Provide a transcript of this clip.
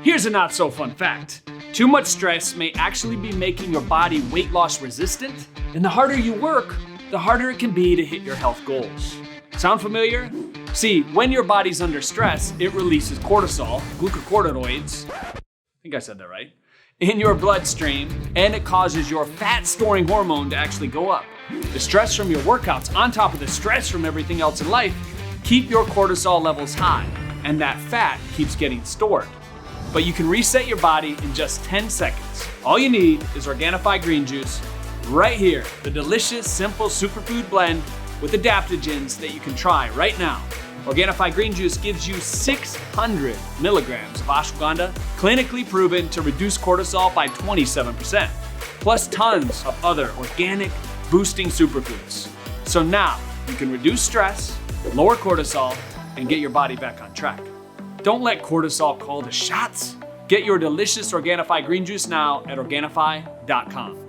Here's a not so fun fact. Too much stress may actually be making your body weight loss resistant, and the harder you work, the harder it can be to hit your health goals. Sound familiar? See, when your body's under stress, it releases cortisol, glucocorticoids, I think I said that right, in your bloodstream, and it causes your fat-storing hormone to actually go up. The stress from your workouts, on top of the stress from everything else in life, keep your cortisol levels high, and that fat keeps getting stored. But you can reset your body in just 10 seconds. All you need is Organifi green juice, right here, the delicious, simple superfood blend with adaptogens that you can try right now. Organifi green juice gives you 600 milligrams of ashwagandha, clinically proven to reduce cortisol by 27%, plus tons of other organic boosting superfoods. So now you can reduce stress, lower cortisol, and get your body back on track. Don't let cortisol call the shots. Get your delicious Organifi green juice now at Organifi.com.